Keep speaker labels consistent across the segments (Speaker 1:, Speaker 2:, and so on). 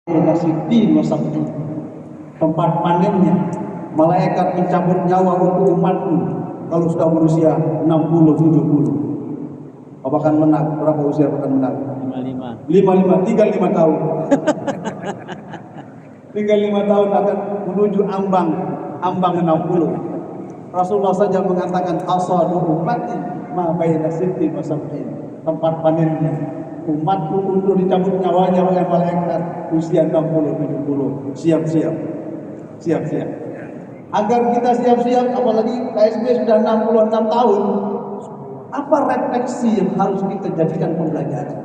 Speaker 1: Nasiddin wasabti, tempat panennya malaikat mencabut nyawa untuk umatku kalau sudah berusia 60-70. Bahkan menang, berapa usia bahkan menang? 55, tinggal 5 tahun. Tinggal 5 tahun akan menuju ambang 60. Rasulullah saja mengatakan asadu ummati ma baina sitti wa sab'in, tempat panennya umatku untuk dicabut nyawanya oleh malaikat usia 60-70. Siap-siap. Agar kita siap-siap, apalagi KSB sudah 66 tahun. Apa refleksi yang harus kita jadikan pembelajaran?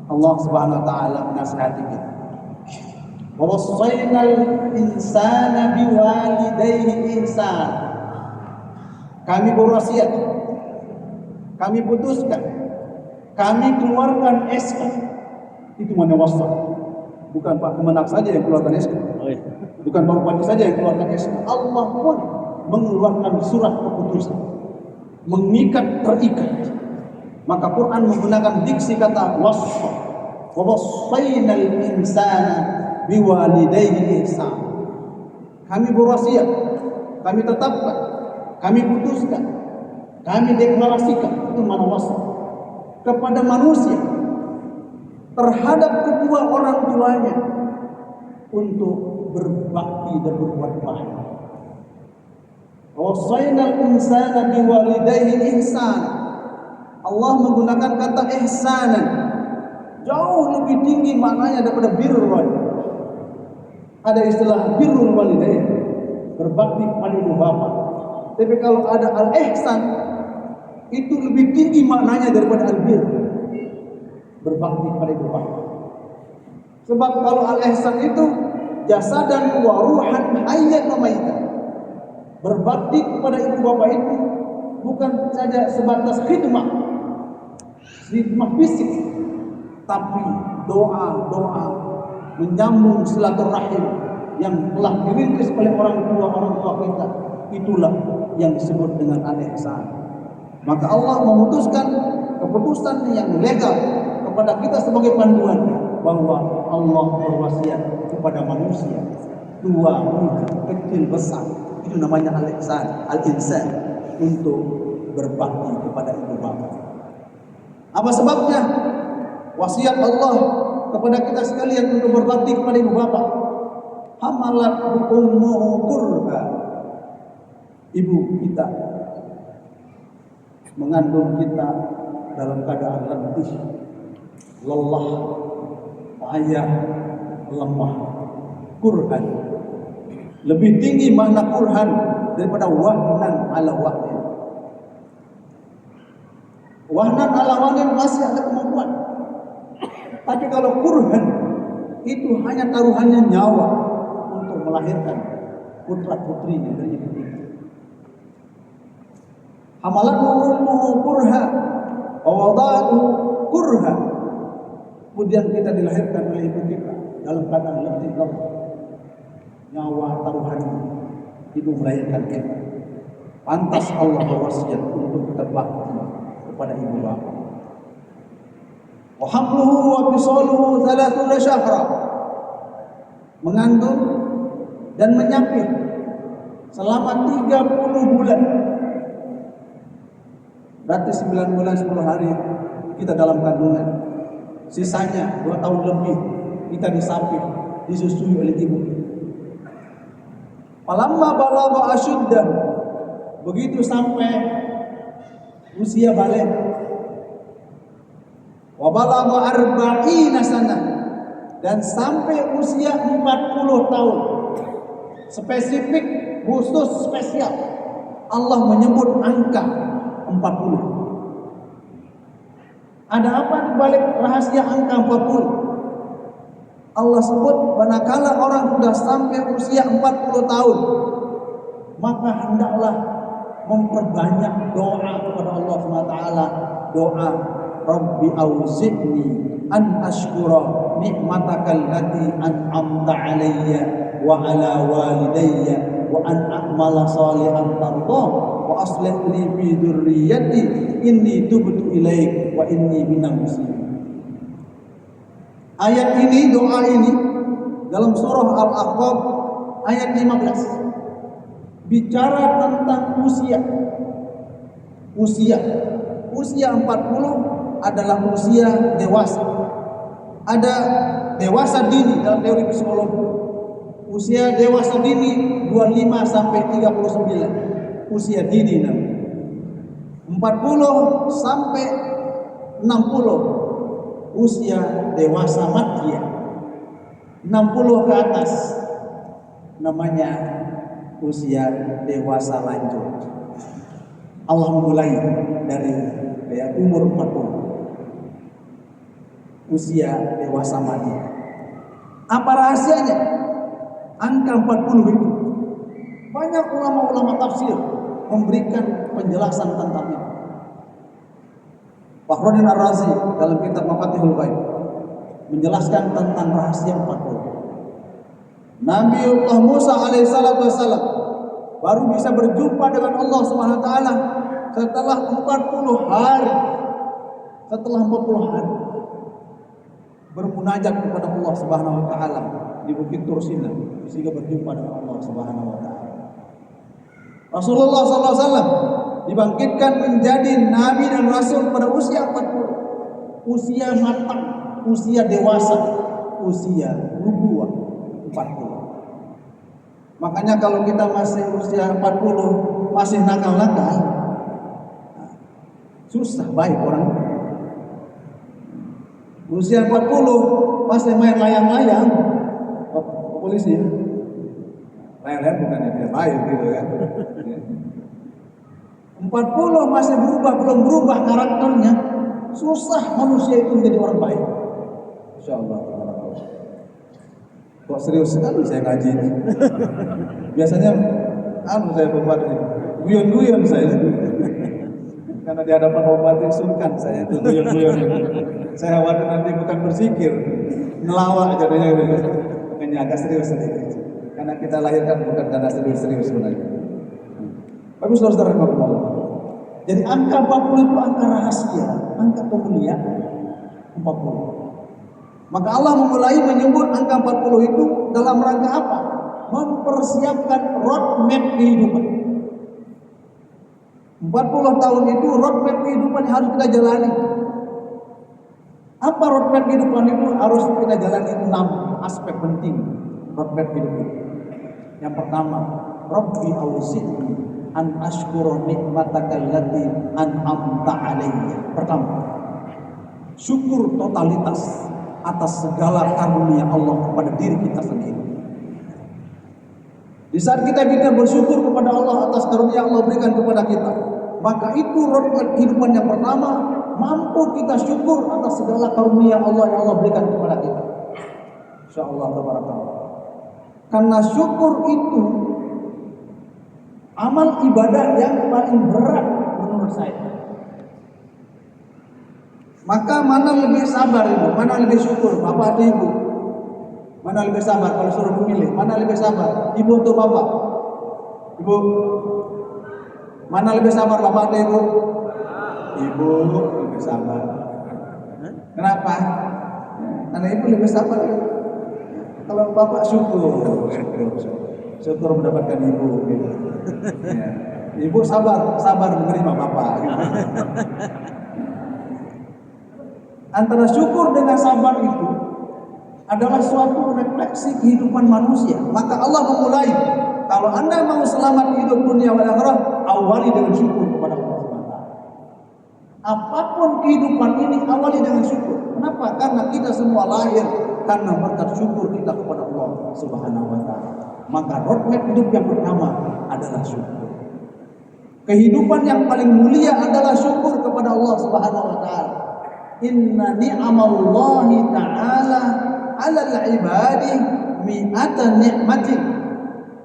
Speaker 1: Allah Subhanahu wa taala menasihati kita. Wa wassaynal insana biwalidayhi ihsan. Kami berwasiat, kami putuskan, kami keluarkan SK. Itu mana wasiat? Bukan Pak Kemenak saja yang keluarkan SK. Bukan Pak Bupati saja yang keluarkan SK. Allah pun mengeluarkan surat keputusan, mengikat, terikat. Maka Quran menggunakan diksi kata wassa. Wa wassaynal insana biwalidayhi ihsan. Kami berwasiat, kami tetapkan, kami putuskan, kami deklarasikan, itu mana wasiat, kepada manusia terhadap kedua orang tuanya untuk berbakti dan berbuat baik. Wassaynal insana biwalidayhi ihsan. Allah menggunakan kata ihsanan, jauh lebih tinggi maknanya daripada birrun. Ada istilah birrul walidain, berbakti kepada ibu bapa. Tapi kalau ada al-ihsan, itu lebih tinggi maknanya daripada al-bir, berbakti kepada ibu bapa. Sebab kalau al-ihsan itu jasadan wa ruhan hayyan wa maitan. Berbakti kepada ibu bapa itu bukan saja sebatas khidmah fisik, tapi doa menyambung silaturahim yang telah dirintis oleh orang tua kita. Itulah yang disebut dengan al-ihsan. Maka Allah memutuskan keputusan yang legal kepada kita sebagai panduan bahwa Allah berwasiat kepada manusia, tua, muda, kecil, besar, itu namanya al-ihsan, al-insan, untuk berbakti kepada ibu bapa. Apa sebabnya? Wasiat Allah kepada kita sekalian untuk berbakti kepada ibu bapa. Hamalat ummuhu kurha. Ibu kita mengandung kita dalam keadaan letih, lelah, payah, lemah. Kurhan. Lebih tinggi makna kurhan daripada wahnan ala wahnin. Wahnan ala wahnin masih ada kemampuan. Tapi kalau kurhan itu hanya taruhannya nyawa untuk melahirkan putra putrinya dari ibu kita. Hamalathu ummuhu kurha wa wada'athu kurha. Kemudian kita dilahirkan oleh ibu kita dalam keadaan letih lemah. Nyawa taruhan ibu melahirkan kita. Pantas Allah berwasiat untuk berbakti kepada ibu bapa. Wa hamluhu wa fisaluhu 30 syahra. Mengandung dan menyapih selama 30 bulan. Berarti 9 bulan 10 hari kita dalam kandungan. Sisanya 2 tahun lebih kita disapih, disusui oleh ibu. Falamma balagha asyuddah, begitu sampai usia balik, wa balagha 40 sanah, dan sampai usia 40 tahun. Spesifik, khusus, spesial Allah menyebut angka 40. Ada apa di balik rahasia angka 40? Allah sebut manakala orang sudah sampai usia 40 tahun, maka hendaklah memperbanyak doa kepada Allah SWT. Doa Rabbi auzi'ni an ashkura ni'mataka allati an'amta alayya wa ala walidayya wa an a'mala salihan tardah wa aslih li fi dzurriyyati inni tubtu ilaik wa inni minal muslimin. Ayat ini, doa ini dalam surah Al-Ahqaf ayat 15 bicara tentang usia. Usia 40 adalah usia dewasa. Ada dewasa dini dalam teori psikologi. Usia dewasa dini 25 sampai 39. Usia dini namanya. 40 sampai 60 usia dewasa madya. 60 ke atas namanya usia dewasa lanjut. Allah memulai dari umur 40. Usia dewasa madya. Apa rahasianya? Angka 40 itu. Banyak ulama-ulama tafsir memberikan penjelasan tentang itu. Fakhruddin Ar-Razi dalam kitab Mafatihul Ghaib menjelaskan tentang rahasia 40. Nabiullah Musa alaihissalatu wassalam baru bisa berjumpa dengan Allah Subhanahu wa taala setelah 40 hari. Setelah 40 hari bermunajat kepada Allah Subhanahu wa taala di Bukit Tur Sina sehingga berjumpa dengan Allah Subhanahu wa taala. Rasulullah sallallahu alaihi wasallam dibangkitkan menjadi nabi dan rasul pada usia 40. Usia matang, usia dewasa, usia nubuwah 40. Makanya kalau kita masih usia 40 masih nakal-nakal, susah baik orang. Usia 40 masih main layang-layang, polisi ya. Layang-layang bukannya dia baik gitu kan. 40 masih belum berubah karakternya, susah manusia itu menjadi orang baik. Insyaallah. Kok serius sekali saya ngaji ini. Biasanya saya pembat ini, guyon-guyon saya. Karena di hadapan bupati sungkan saya itu guyon-guyon. Saya khawatir nanti bukan berzikir, ngelawak jadinya gitu. Makanya agak serius sedikit. Karena kita lahirkan bukan karena serius-serius sebenarnya. Bagus saudara-saudara Allah. Jadi angka 40 itu angka rahasia, angka kemuliaan 40. Maka Allah memulai menyebut angka 40 itu dalam rangka apa? Mempersiapkan roadmap kehidupan. 40 tahun itu roadmap kehidupan yang harus kita jalani. Apa roadmap kehidupan itu? Harus kita jalani 6 aspek penting roadmap kehidupan. Yang pertama, Rabbi auzi'ni an ashkura nikmataka allati an'amta alayya. Pertama, syukur totalitas atas segala karunia Allah kepada diri kita sendiri. Di saat kita bisa bersyukur kepada Allah atas karunia Allah berikan kepada kita, maka itu roadmap kehidupan yang pertama, mampu kita syukur atas segala karunia Allah yang Allah berikan kepada kita. Insyaallah tabarakallah. Karena syukur itu amal ibadah yang paling berat menurut saya. Maka mana lebih sabar ibu? Mana lebih syukur? Bapak atau ibu? Mana lebih sabar kalau suruh memilih? Mana lebih sabar? Ibu atau bapak? Ibu. Mana lebih sabar bapak atau ibu? Ibu lebih sabar. Kenapa? Karena ibu lebih sabar. Kalau bapak syukur mendapatkan ibu. Gitu. Ya. Ibu sabar menerima bapak. Gitu. Antara syukur dengan sabar itu adalah suatu refleksi kehidupan manusia. Maka Allah memulai, kalau Anda mau selamat hidup dunia wal akhirah, awali dengan syukur kepada Allah Subhanahu wa taala. Apapun kehidupan ini awali dengan syukur. Kenapa? Karena kita semua lahir karena berkat syukur kita kepada Allah Subhanahu wa taala. Maka roadmap hidup yang pertama adalah syukur. Kehidupan yang paling mulia adalah syukur kepada Allah Subhanahu wa taala. Inna ni'amallahi ta'ala 'alal 'ibadi mi'atan ni'matin.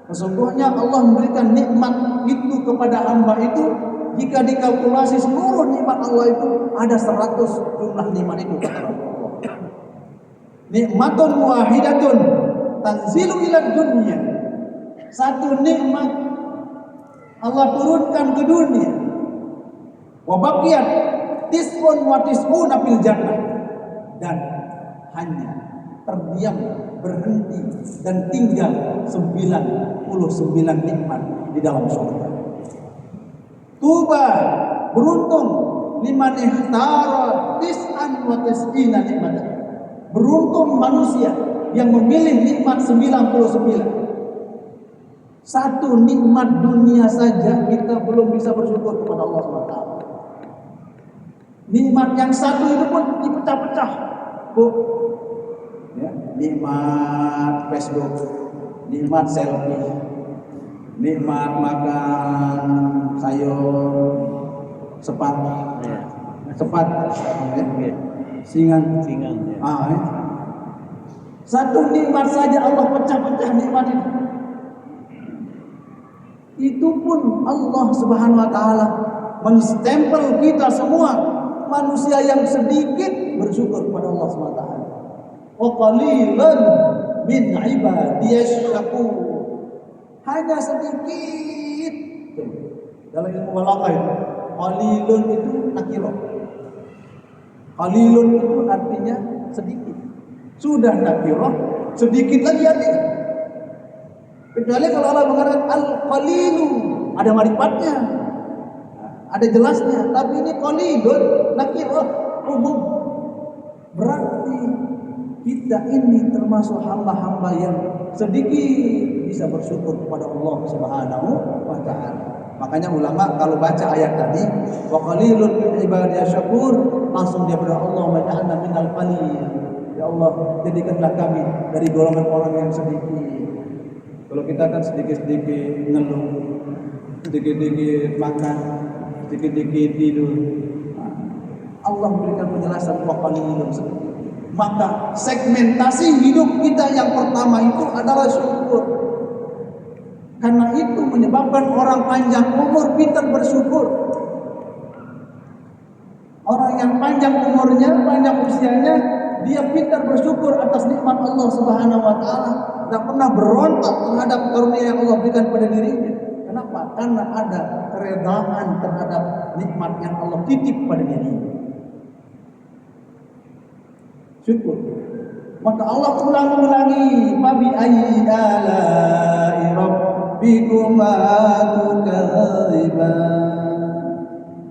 Speaker 1: Sesungguhnya Allah memberikan nikmat itu kepada hamba itu, jika dikalkulasi seluruh nikmat Allah itu ada 100 jumlah nikmat itu kata Allah. Nikmatun wahidatun tanzilu ila dunya. Satu nikmat Allah turunkan ke dunia. Wa baqiyat tis'un wa tis'una fil jannah. Dan hanya terdiam, berhenti dan tinggal 99 nikmat di dalam surga. Tuba, beruntung liman ikhtara tis'an wa tis'ina nikmat. Beruntung manusia yang memilih nikmat 99. Satu nikmat dunia saja kita belum bisa bersyukur kepada Allah SWT. Nikmat yang satu itu pun dipecah-pecah. Bu, ya, nikmat Facebook, nikmat selfie, nikmat makan sayur sepat, ya. Singan. Ya. Ya. Satu nikmat saja Allah pecah-pecah nikmat itu. Itu pun Allah Subhanahu wa taala menstempel kita semua manusia yang sedikit bersyukur kepada Allah Subhanahu wa taala. Wa qalilan min ibadiyash syakur. Hanya sedikit. Dalam ilmu balaghah itu, qalilun itu nakirah. Qalilun itu artinya sedikit. Sudah nakirah, sedikit lagi artinya. Kecuali kalau Allah mengatakan al-qalilu, ada marifatnya, ada jelasnya. Tapi ini qalilun, nakirah, umum. Berarti kita ini termasuk hamba-hamba yang sedikit bisa bersyukur kepada Allah Subhanahu wa taala. Makanya ulama kalau baca ayat tadi, wa qalilun min ibadiyash syakur, langsung dia berdoa, Allahumma ja'alna minal qalil. Ya Allah, jadikanlah kami dari golongan orang yang sedikit. Kalau kita kan sedikit-sedikit ngeluh, sedikit-sedikit makan, sedikit-sedikit tidur. Allah memberikan penjelasan wa qalilun. Maka segmentasi hidup kita yang pertama itu adalah syukur. Karena itu menyebabkan orang panjang umur pintar bersyukur. Orang yang panjang umurnya, panjang usianya, dia pintar bersyukur atas nikmat Allah Subhanahu wa taala. Tidak pernah berontak terhadap karunia yang Allah berikan pada dirinya. Kenapa? Karena ada keredaan terhadap nikmat yang Allah titip pada dirinya. Syukur. Maka Allah ulang-ulangi, "Fabi ayyi ala'i rabbikuma tukadziban."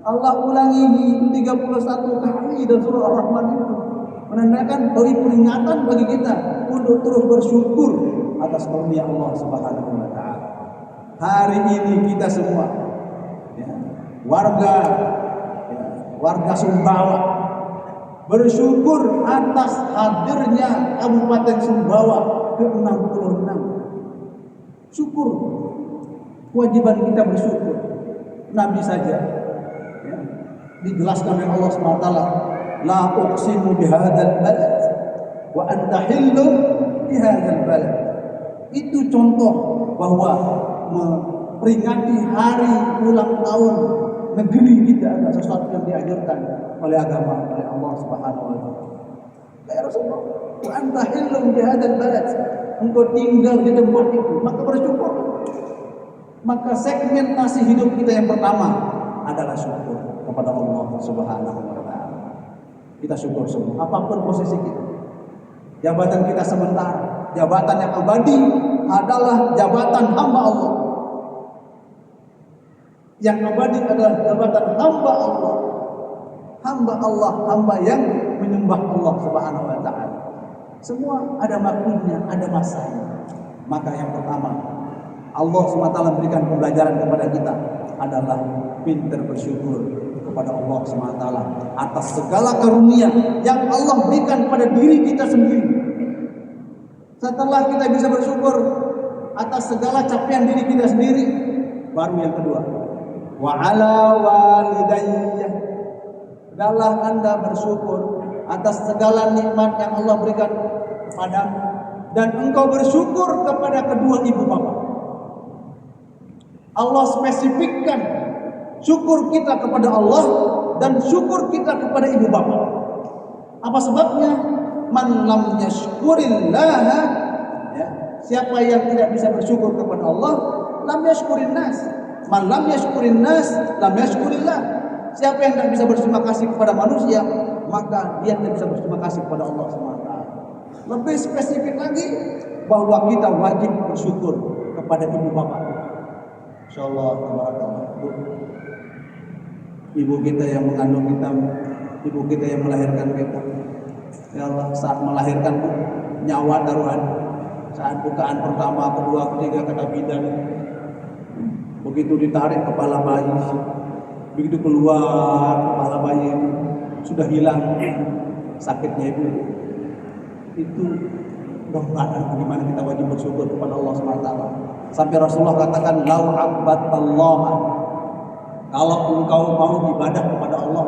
Speaker 1: Allah ulangi 31 kali dalam surah Ar-Rahman itu. Menandakan beri peringatan bagi kita untuk terus bersyukur atas karunia Allah Subhanahu wa taala. Hari ini kita semua ya, warga Sumbawa bersyukur atas hadirnya Kabupaten Sumbawa ke-66. Syukur, kewajiban kita bersyukur. Nabi saja ya, dijelaskan oleh Allah SWT, la uqsimu bihadzal balad wa anta hillun bihadzal balad. Itu contoh bahwa memperingati hari ulang tahun negeri kita adalah sesuatu yang dianjurkan oleh agama, oleh Allah Subhanahu wa taala. Ya Rasulullah, wa anta hillun bihadzal balad. Engkau tinggal di tempat itu, maka bersyukur. Maka segmentasi hidup kita yang pertama adalah syukur kepada Allah Subhanahu wa taala. Kita syukur semua, apapun posisi kita. Jabatan kita sementara, jabatan yang abadi adalah jabatan hamba Allah. Yang abadi adalah jabatan hamba Allah. Hamba Allah, hamba yang menyembah Allah Subhanahu wa taala. Semua ada waktunya, ada masanya. Maka yang pertama, Allah SWT memberikan pembelajaran kepada kita adalah pintar bersyukur kepada Allah SWT atas segala karunia yang Allah berikan pada diri kita sendiri. Setelah kita bisa bersyukur atas segala capaian diri kita sendiri, baru yang kedua, wa ala walidayya, adalah Anda bersyukur atas segala nikmat yang Allah berikan kepadamu, dan engkau bersyukur kepada kedua ibu bapa. Allah spesifikkan syukur kita kepada Allah dan syukur kita kepada ibu bapa. Apa sebabnya? Man lam yashkurillah, ya, siapa yang tidak bisa bersyukur kepada Allah, lam yashkurin nas. Man lam yashkurin nas, lam yashkurillah. Siapa yang tidak bisa berterima kasih kepada manusia, maka dia tidak bisa berterima kasih kepada Allah SWT. Lebih spesifik lagi bahwa kita wajib bersyukur kepada ibu bapak. Insyaallah tabarakallah. Ibu kita yang mengandung kita, ibu kita yang melahirkan kita. Ya Allah, saat melahirkan nyawa taruhan, saat bukaan pertama, kedua, ketiga kata bidan, begitu ditarik kepala bayi, begitu keluar kepala bayi sudah hilang sakitnya ibu. Itu gambaran bagaimana kita wajib bersyukur kepada Allah SWT. Sampai Rasulullah katakan, lau abbatallah, kalau engkau mau ibadah kepada Allah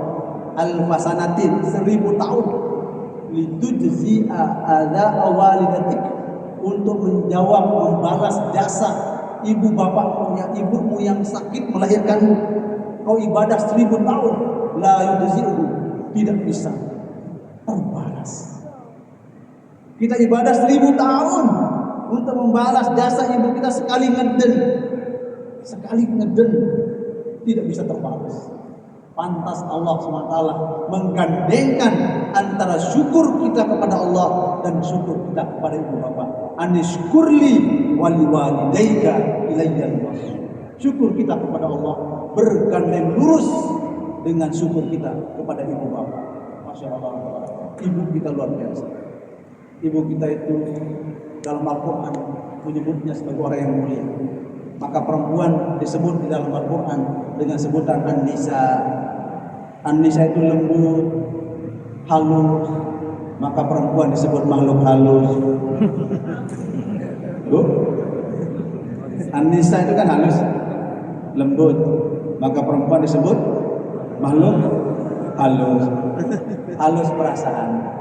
Speaker 1: al-fasanatin 1000 tahun, litujzi'a adza walidatik, untuk menjawab membalas jasa ibu bapakmu, ibumu yang sakit melahirkanmu, kau ibadah 1000 tahun, la yujzi'u, tidak bisa terbalas. Kita ibadah 1000 tahun untuk membalas jasa ibu kita sekali ngeden tidak bisa terbalas. Pantas Allah SWT menggandengkan antara syukur kita kepada Allah dan syukur kita kepada ibu bapa. Anishkurli wali walidayka ilayyal masir. Syukur kita kepada Allah bergandeng lurus dengan syukur kita kepada ibu bapa. Masya Allah, ibu kita luar biasa. Ibu kita itu dalam Al-Quran menyebutnya sebagai orang yang mulia. Maka perempuan disebut di dalam Al-Quran dengan sebutan An-Nisa. An-Nisa itu lembut, halus. Maka perempuan disebut makhluk halus. An-Nisa itu kan halus, lembut. Maka perempuan disebut makhluk halus. Halus perasaan.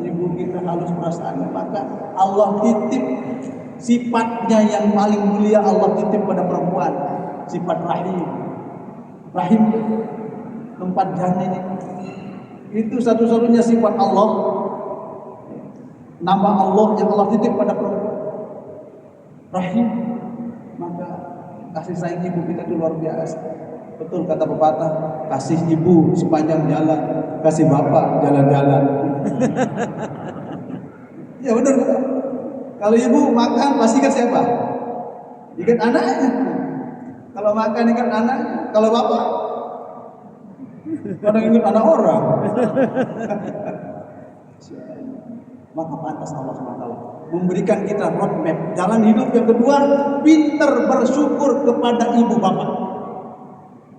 Speaker 1: Ibu kita halus perasaan, maka Allah titip sifatnya yang paling mulia, Allah titip pada perempuan, sifat rahim, tempat janin. Itu satu-satunya sifat Allah, nama Allah yang Allah titip pada perempuan, rahim. Maka kasih sayang ibu kita itu luar biasa. Betul kata pepatah, kasih ibu sepanjang jalan, kasih bapak jalan-jalan. Ya benar. Kalau ibu makan pasti ikat siapa? Ikat anaknya. Kalau makan ikat anaknya. Kalau bapak kadang ikut anak orang. Maka pantas Allah SWT memberikan kita roadmap jalan hidup yang kedua, pintar bersyukur kepada ibu bapak.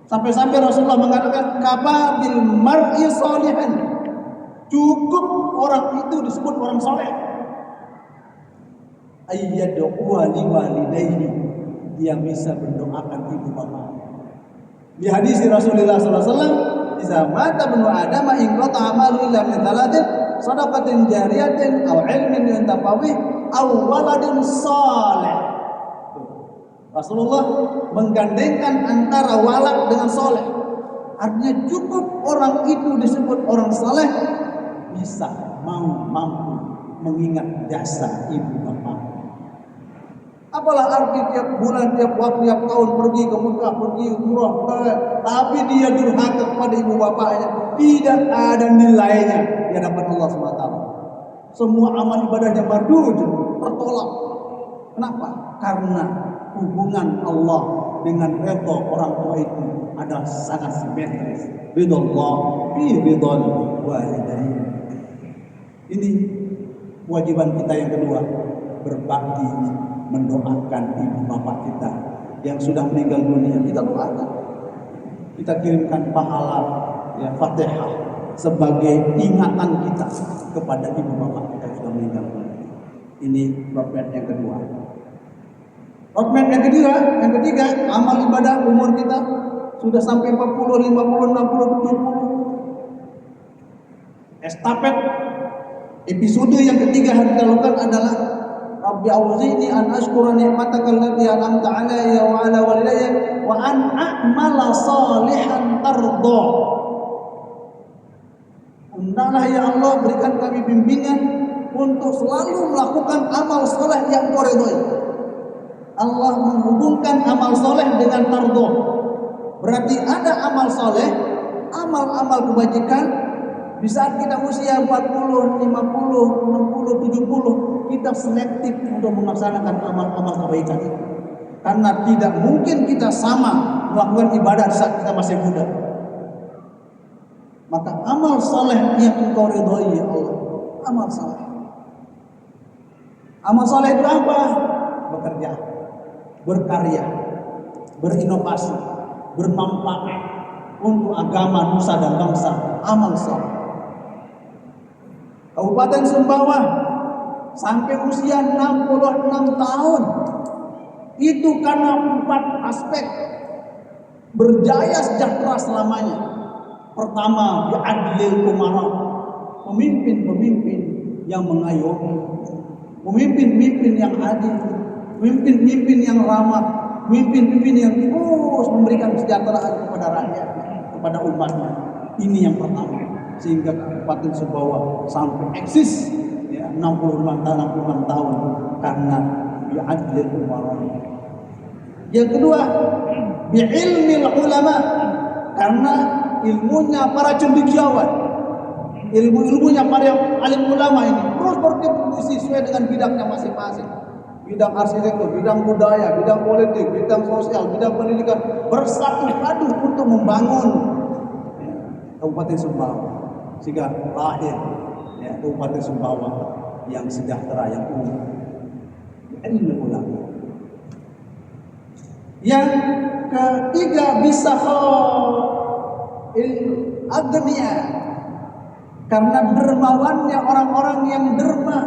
Speaker 1: Sampai-sampai Rasulullah mengatakan, kafabil mar'i sholihan, cukup orang itu disebut orang soleh. Ayyad'u li walidayhi, dia bisa mendoakan ibu bapak. Di hadis Rasulullah SAW, "Idza mata ibnu Adam inqata amalu illa min thalathin, shadaqatin jariyatin aw ilmin yuntafa'u aw waladin shalih." Rasulullah menggandengkan antara walad dengan soleh. Artinya cukup orang itu disebut orang soleh bisa mampu mengingat jasa ibu bapak. Apalah arti tiap bulan, tiap waktu, tiap tahun pergi ke Mekah, pergi umrah, tapi dia durhaka kepada ibu bapaknya, tidak ada nilainya di hadapan Allah SWT. Semua amal ibadahnya mardud, tertolak. Kenapa? Karena hubungan Allah dengan redha orang tua itu adalah sangat simetris. Ridallah fi ridal walidain. Ini kewajiban kita yang kedua, berbakti mendoakan ibu bapak kita yang sudah meninggal dunia. Kita doakan, kita kirimkan pahala ya Fatihah sebagai ingatan kita kepada ibu bapak kita yang sudah meninggal dunia. Ini roadmap yang kedua. Roadmap yang ketiga, amal ibadah umur kita sudah sampai 40, 50, 60, 70. Estafet episode yang ketiga harus kita lakukan adalah Rabbi auzi'ni an ashkura ni'mataka allati an'amta 'alayya wa 'ala walidayya wa an a'mala salihan tarda. Hendaklah ya Allah berikan kami bimbingan untuk selalu melakukan amal saleh yang Kau ridhoi. Allah menghubungkan amal soleh dengan tardoh. Berarti ada amal soleh, amal-amal kebajikan Di saat kita usia 40, 50, 60, 70, kita selektif untuk melaksanakan amal-amal kebaikan itu. Karena tidak mungkin kita sama melakukan ibadah saat kita masih muda. Maka amal saleh yang engkau ridhoi ya Allah, amal saleh. Amal saleh itu apa? Bekerja, berkarya, berinovasi, bermanfaat untuk agama, nusa dan bangsa. Amal saleh. Kabupaten Sumbawa sampai usia 66 tahun itu karena 4 aspek berjaya sejahtera selamanya. Pertama, bi'adlil umara, pemimpin-pemimpin yang mengayomi, pemimpin-pemimpin yang adil, pemimpin-pemimpin yang ramah, pemimpin-pemimpin yang terus memberikan kesejahteraan kepada rakyat, kepada umatnya. Ini yang pertama, sehingga Kabupaten Sumbawa sampai eksis ya, 66 tahun karena bi'adlil umara. Yang kedua, bi'ilmil ulama, karena ilmunya para cendekiawan, ilmunya para alim ulama ini terus berkontribusi sesuai dengan bidangnya masing-masing. Bidang arsitektur, bidang budaya, bidang politik, bidang sosial, bidang pendidikan, bersatu padu untuk membangun Kabupaten Sumbawa, sehingga lahir ya, Kabupaten Sumbawa yang sejahtera, yang umum. Ilmu ulama. Yang ketiga, bisa agnia, karena dermawannya orang-orang yang derma.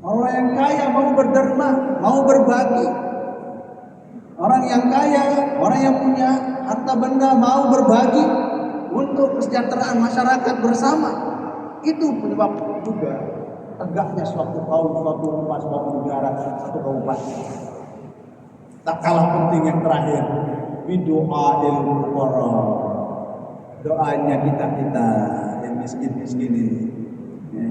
Speaker 1: Orang yang kaya mau berderma, mau berbagi. Orang yang kaya, orang yang punya harta benda mau berbagi untuk kesejahteraan masyarakat bersama. Itu penyebab juga tegaknya suatu kaum, suatu umat, suatu negara, satu kabupaten. Tak kalah penting yang terakhir, bidoa ilmu qara. Doanya kita yang miskin-miskin ini. Ya.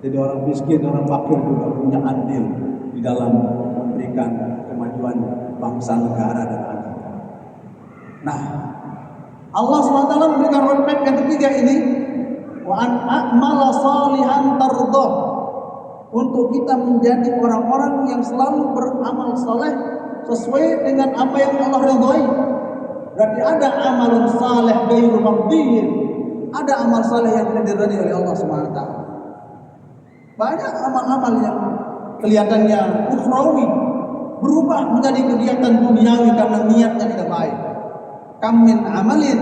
Speaker 1: Jadi orang miskin, orang fakir juga punya andil di dalam memberikan kemajuan bangsa, negara dan agama. Nah, Allah SWT memberikan roadmap yang ketiga ini, wa an a'mala salihan tardah, untuk kita menjadi orang-orang yang selalu beramal saleh sesuai dengan apa yang Allah ridhoi. Berarti ada amalun saleh ghairu mardiyyin, ada amal saleh yang tidak diridhai oleh Allah SWT. Banyak amal-amal yang kelihatannya ukhrawi berubah menjadi kegiatan duniawi karena niatnya tidak baik. Kam min amalin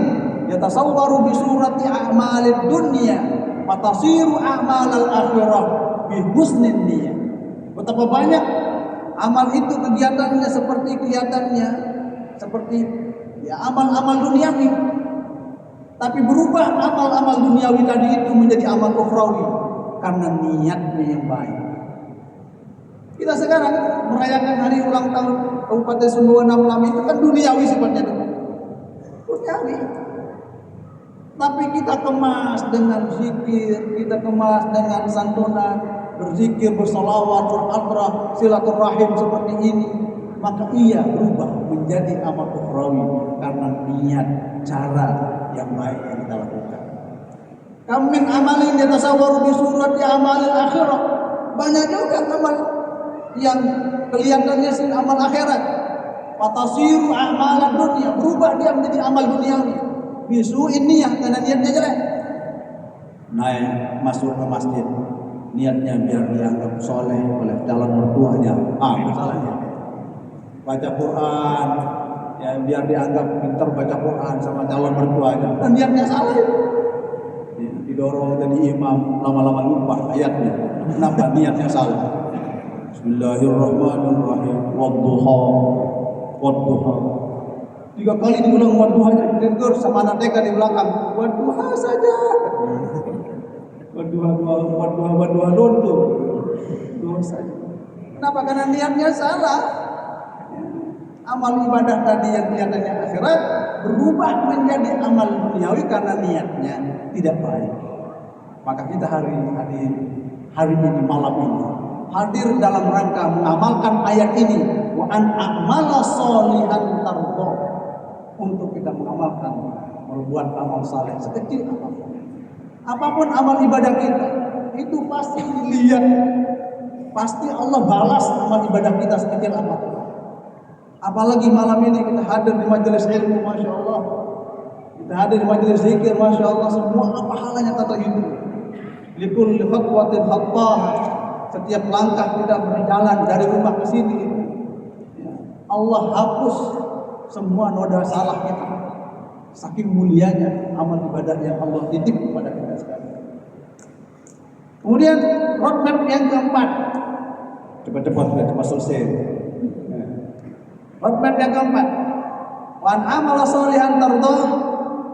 Speaker 1: yatasawwaru bi surati a'malid dunya fatasiru a'malal akhirah bi husnin niyyah. Betapa banyak amal itu kegiatannya seperti ya amal-amal duniawi, tapi berubah amal-amal duniawi tadi itu menjadi amal ukhrawi karena niatnya yang baik. Kita sekarang merayakan hari ulang tahun Kabupaten Sumbawa 66 itu kan duniawi sifatnya, duniawi. Tapi kita kemas dengan zikir, kita kemas dengan santunan, berzikir, bersolawat, berhadrah, silaturahim seperti ini. Maka ia berubah menjadi amal ukhrawi karena niat, cara yang baik yang kita lakukan. Kam min amalin yatasawwaru bi surati amalil akhirah. Banyak juga amal yang kelihatannya sih amal akhirat. Fatasiru amalan dunia, berubah dia menjadi amal duniawi. Bisu ini yang karena niatnya jelek. Naik masuk ke masjid, niatnya biar dianggap soleh oleh calon mertuanya. Masalahnya. Baca Quran, ya biar dianggap pintar baca Quran sama calon mertuanya. Dan niatnya salah. Didorong jadi imam, lama-lama lupa ayatnya. Kenapa niatnya salah? Bismillahirrahmanirrahim. Wadduha, wadduha. 3 kali diulang wadduha, ditegur sama anak TK di belakang. Wadduha saja. Wadduha lontu. Wadduha saja. Kenapa? Karena niatnya salah. Amal ibadah tadi yang kelihatannya akhirat berubah menjadi amal duniawi karena niatnya tidak baik. Maka kita hari ini, malam ini hadir dalam rangka mengamalkan ayat ini, wa an a'mala sholihan tardah, untuk kita mengamalkan, membuat amal saleh sekecil apapun. Apapun amal ibadah kita, itu pasti dilihat, pasti Allah balas amal ibadah kita sekecil apapun. Apalagi malam ini kita hadir di majelis ilmu, masya Allah. Kita hadir di majelis zikir, masya Allah. Semua pahalanya tak terhitung. Likulli khatwatin khattah. Setiap langkah kita berjalan dari rumah ke sini, Allah hapus semua noda salah kita. Saking mulianya amal ibadah yang Allah titip kepada kita sekalian. Kemudian roadmap yang keempat, cepat selesai. Roadmap yang keempat, wan amala sholihan tardah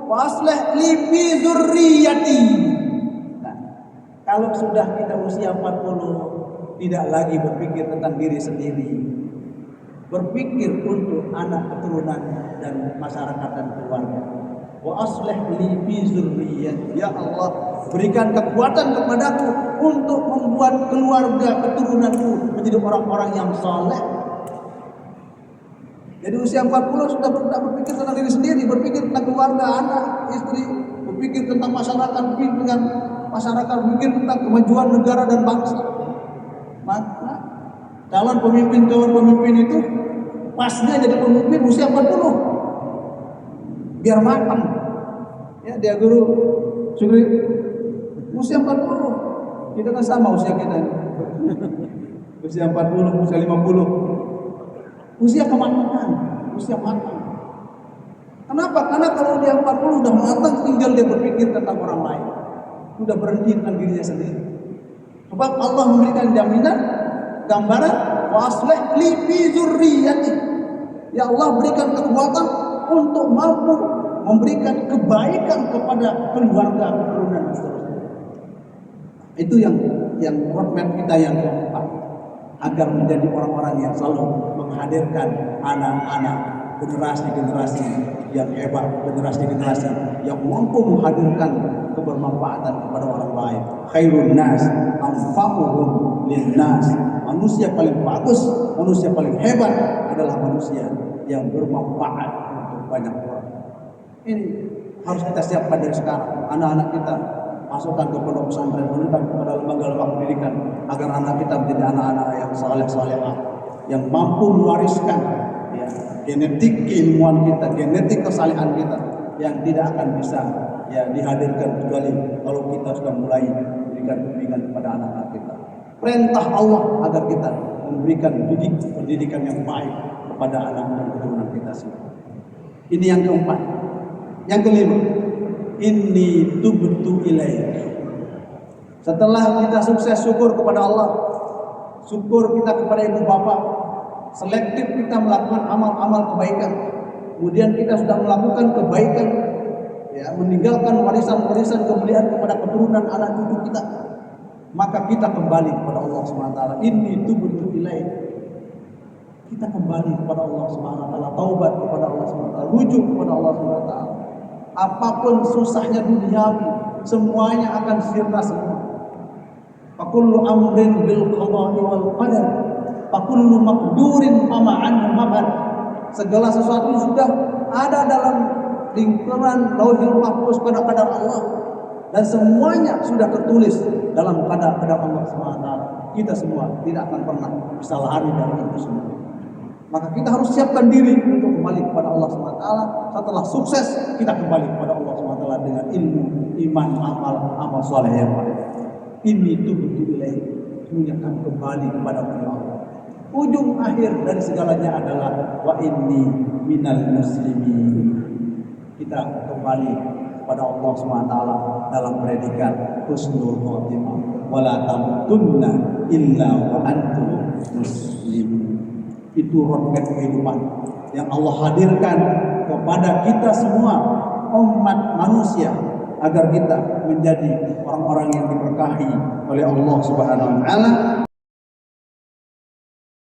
Speaker 1: wa aslih li fi dzurriyyati. Nah, kalau sudah kita usia 40, tidak lagi berpikir tentang diri sendiri, berpikir untuk anak keturunan dan masyarakat dan keluarga. Wa aslih li fi dzurriyyati. Ya Allah, berikan kekuatan kepadaku untuk membuat keluarga keturunanku menjadi orang-orang yang saleh. Jadi usia 40 sudah tidak berpikir tentang diri sendiri, berpikir tentang keluarga, anak, istri, berpikir tentang masyarakat, berpikir tentang kemajuan negara dan bangsa. Maka calon pemimpin itu pasnya jadi pemimpin usia 40. Biar matang. Ya, dia guru Syukri usia 40. Kita kan sama usia kita. Usia 40, usia 50. Usia kematangan, usia matang. Kenapa? Karena kalau dia 40 udah matang, tinggal dia berpikir tentang orang lain. Sudah berhenti tentang dirinya sendiri. Sebab Allah memberikan jaminan, gambaran, wa aslih li fi dzurriyyati. Ya Allah berikan kekuatan untuk mampu memberikan kebaikan kepada keluarga, keturunan dan seterusnya. Itu yang roadmap kita yang keempat, agar menjadi orang-orang yang selalu menghadirkan anak-anak, generasi-generasi yang hebat, generasi-generasi yang mampu menghadirkan kebermanfaatan kepada orang lain. Khairun nas anfa'uhum linnas. Manusia paling bagus, manusia paling hebat adalah manusia yang bermanfaat untuk banyak orang. Ini harus kita siapkan dari sekarang. Anak-anak kita masukkan ke pondok pesantren, berikan kepada lembaga-lembaga pendidikan agar anak kita menjadi anak-anak yang saleh-salehah, yang mampu mewariskan ya, genetik keilmuan kita, genetik kesalehan kita yang tidak akan bisa ya dihadirkan kecuali kalau kita sudah mulai memberikan bimbingan kepada anak-anak kita. Perintah Allah agar kita memberikan pendidikan yang baik kepada anak dan keturunan kita semua. Ini yang keempat. Yang kelima, inni tubtu ilaik. Setelah kita sukses syukur kepada Allah, syukur kita kepada ibu bapak, selektif kita melakukan amal-amal kebaikan, kemudian kita sudah melakukan kebaikan, ya, meninggalkan warisan-warisan kemuliaan kepada keturunan anak cucu kita, maka kita kembali kepada Allah SWT. Inni tubtu ilaik. Kita kembali kepada Allah SWT, taubat kepada Allah SWT, rujuk kepada Allah SWT. Apapun susahnya duniawi, semuanya akan sirna semua. Fakullu amrin bil qada'i wal qadar, fakullu maqdurin fama'anhu mabad. Segala sesuatu sudah ada dalam lingkaran lauhul mahfuz pada qadar Allah, dan semuanya sudah tertulis dalam qadar Allah SWT. Kita semua tidak akan pernah bisa lari dari itu semua. Maka kita harus siapkan diri untuk kembali kepada Allah SWT. Setelah sukses, kita kembali kepada Allah SWT dengan ilmu, iman, amal soleh yang baik. Ini betul ilaih. Semuanya akan kembali kepada Allah. Ujung akhir dari segalanya adalah wa inni minal muslimin. Kita kembali kepada Allah SWT dalam predikat husnul khotimah. Wala tamutunna illa wa antum muslimin. Itu roadmap kehidupan yang Allah hadirkan kepada kita semua umat manusia agar kita menjadi orang-orang yang diberkahi oleh Allah Subhanahu wa taala.